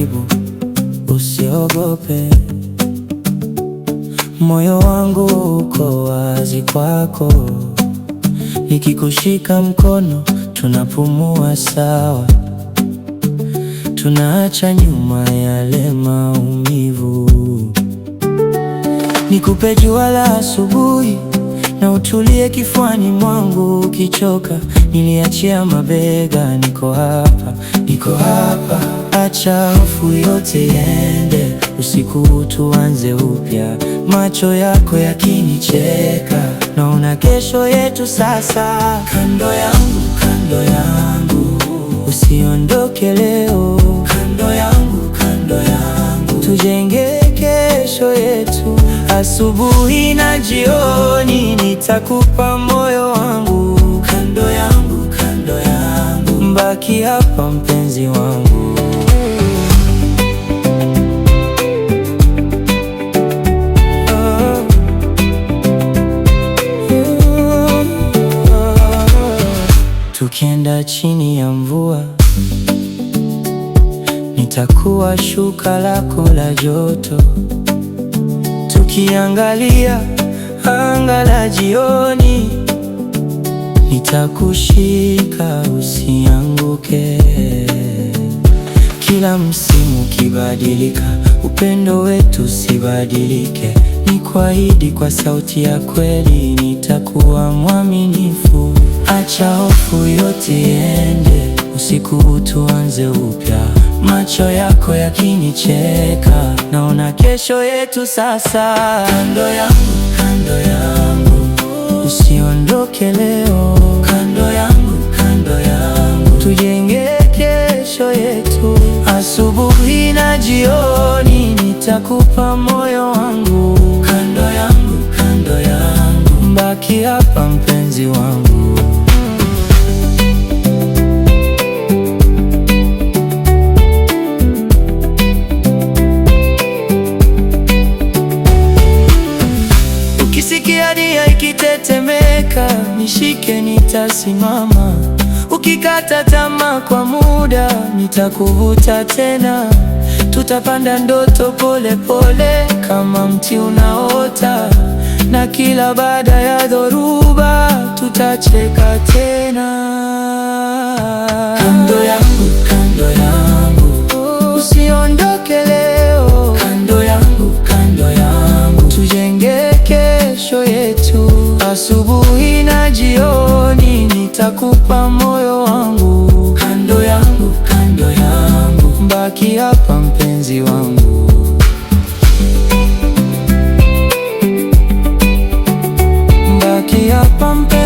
karibu, usiogope. Moyo wangu uko wazi kwako, nikikushika mkono tunapumua sawa, tunaacha nyuma yale maumivu. Nikupe jua la asubuhi na utulie kifuani mwangu. Ukichoka niliachia mabega, niko hapa, niko hapa. Acha hofu yote iende, usiku tuanze upya. Macho yako yakinicheka, naona kesho yetu sasa. Kando yangu, kando yangu, usiondoke leo. Kando yangu, kando yangu, tujenge kesho yetu. Asubuhi na jioni nitakupa moyo wangu. Kando yangu, kando yangu, mbaki hapa mpenzi wangu. Tukienda chini ya mvua, nitakuwa shuka lako la joto. Tukiangalia anga la jioni, nitakushika usianguke. Kila msimu kibadilika, upendo wetu usibadilike. Nikuahidi kwa sauti ya kweli, nitakuwa mwaminifu. Acha hofu yote iende, usiku tuanze upya. Macho yako yakinicheka, naona kesho yetu sasa. Kando yangu, kando yangu, usiondoke leo. Kando yangu, kando yangu, tujenge kesho yetu. Asubuhi na jioni nitakupa moyo wangu. Kando yangu, kando yangu, mbaki hapa mpenzi wangu. Ukisikia nia ikitetemeka, nishike nitasimama. Ukikata tamaa kwa muda, nitakuvuta tena. Tutapanda ndoto pole pole kama mti unaota, na kila baada ya dhoruba tutacheka tena. Kando yangu, kando yangu, usiondoke leo. Kando yangu, kando yangu, tujenge kesho yetu. Asubuhi na jioni nitakupa moyo wangu. Kando yangu, kando yangu, mbaki hapa mpenzi wangu. Mbaki hapa mpenzi wangu.